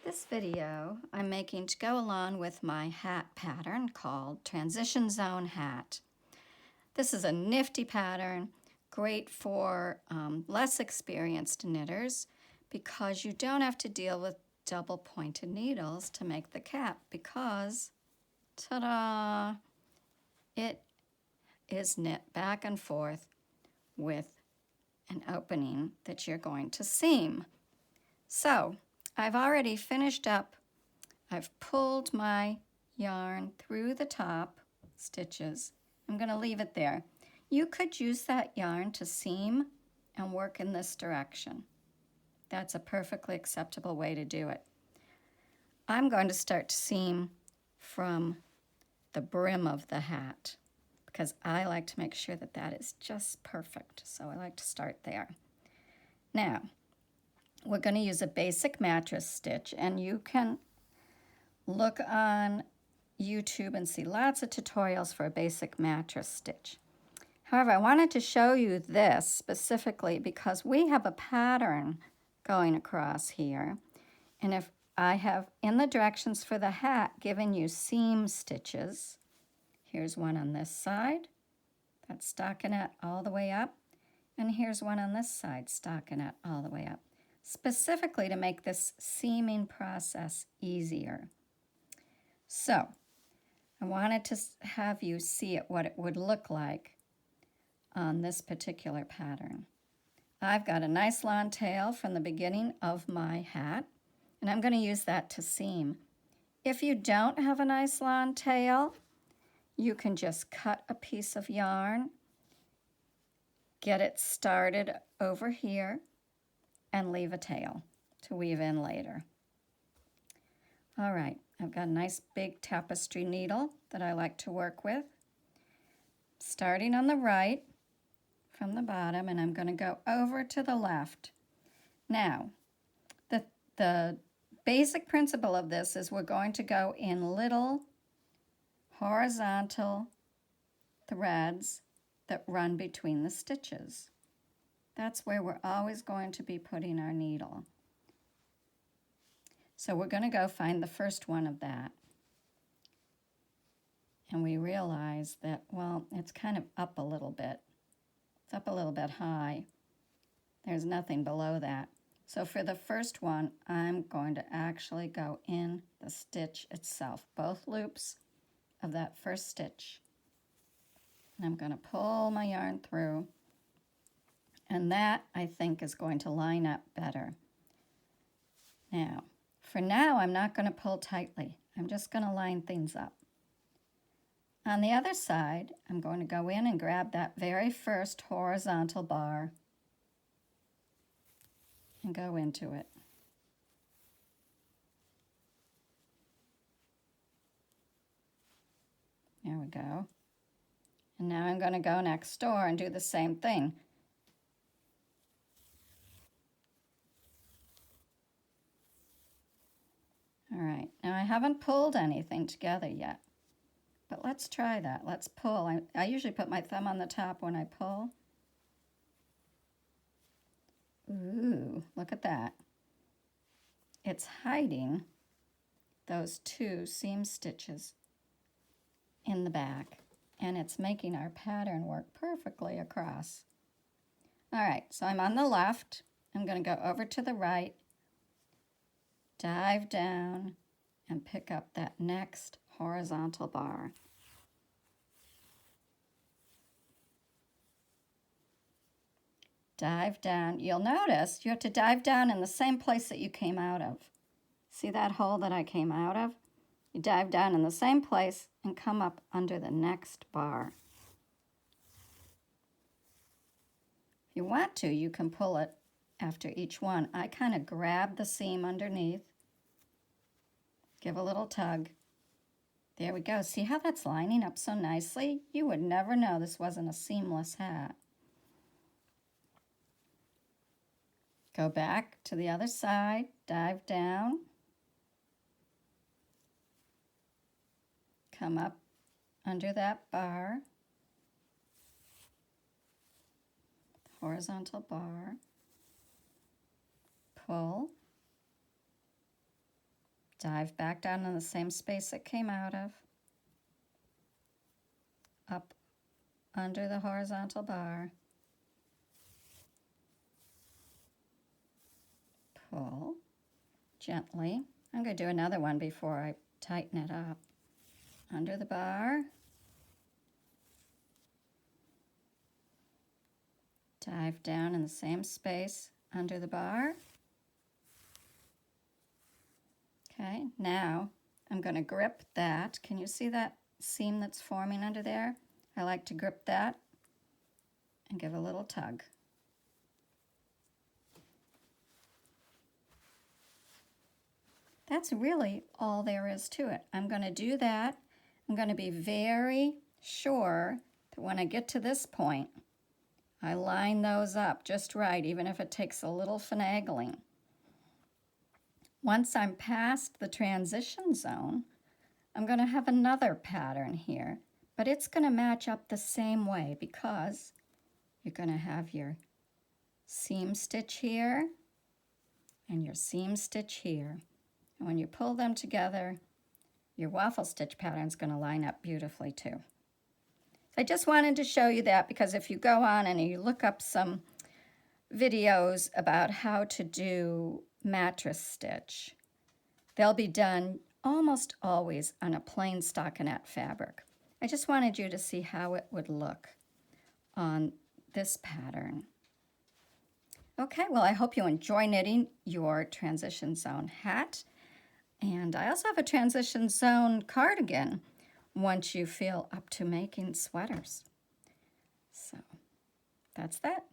This video I'm making to go along with my hat pattern called Transition Zone Hat. This is a nifty pattern, great for less experienced knitters because you don't have to deal with double pointed needles to make the cap because, ta-da, it is knit back and forth with an opening that you're going to seam. So, I've already finished up. I've pulled my yarn through the top stitches. I'm going to leave it there. You could use that yarn to seam and work in this direction. That's a perfectly acceptable way to do it. I'm going to start to seam from the brim of the hat because I like to make sure that that is just perfect. So I like to start there. Now, we're going to use a basic mattress stitch, and you can look on YouTube and see lots of tutorials for a basic mattress stitch. However, I wanted to show you this specifically because we have a pattern going across here, and if I have in the directions for the hat given you seam stitches, here's one on this side, that's stockinette all the way up, and here's one on this side, stockinette all the way up, specifically to make this seaming process easier. So, I wanted to have you see what it would look like on this particular pattern. I've got a nice long tail from the beginning of my hat, and I'm going to use that to seam. If you don't have a nice long tail, you can just cut a piece of yarn, get it started over here, and leave a tail to weave in later. All right, I've got a nice big tapestry needle that I like to work with. Starting on the right from the bottom, and I'm going to go over to the left. Now, the basic principle of this is we're going to go in little horizontal threads that run between the stitches. That's where we're always going to be putting our needle. So we're going to go find the first one of that. And we realize that, well, it's kind of up a little bit. It's up a little bit high. There's nothing below that. So for the first one, I'm going to actually go in the stitch itself, both loops of that first stitch. And I'm going to pull my yarn through. And that, I think, is going to line up better. Now, for now, I'm not going to pull tightly. I'm just going to line things up. On the other side, I'm going to go in and grab that very first horizontal bar and go into it. There we go. And now I'm going to go next door and do the same thing. All right, now I haven't pulled anything together yet, but let's try that. Let's pull. I usually put my thumb on the top when I pull. Ooh, look at that. It's hiding those two seam stitches in the back, and it's making our pattern work perfectly across. All right, so I'm on the left. I'm going to go over to the right, dive down, and pick up that next horizontal bar. Dive down. You'll notice you have to dive down in the same place that you came out of. See that hole that I came out of? You dive down in the same place and come up under the next bar. If you want to, you can pull it after each one. I kind of grab the seam underneath, give a little tug. There we go. See how that's lining up so nicely? You would never know this wasn't a seamless hat. Go back to the other side, dive down, come up under that bar, horizontal bar, pull, Dive back down in the same space it came out of, up under the horizontal bar, pull gently. I'm going to do another one before I tighten it up. Under the bar, dive down in the same space under the bar. Okay, now I'm going to grip that. Can you see that seam that's forming under there? I like to grip that and give a little tug. That's really all there is to it. I'm going to do that. I'm going to be very sure that when I get to this point, I line those up just right, even if it takes a little finagling. Once I'm past the transition zone, I'm going to have another pattern here, but it's going to match up the same way because you're going to have your seam stitch here and your seam stitch here. And when you pull them together, your waffle stitch pattern is going to line up beautifully too. I just wanted to show you that because if you go on and you look up some videos about how to do mattress stitch, they'll be done almost always on a plain stockinette fabric. I just wanted you to see how it would look on this pattern. Okay, well, I hope you enjoy knitting your transition zone hat. And I also have a transition zone cardigan once you feel up to making sweaters. So that's that.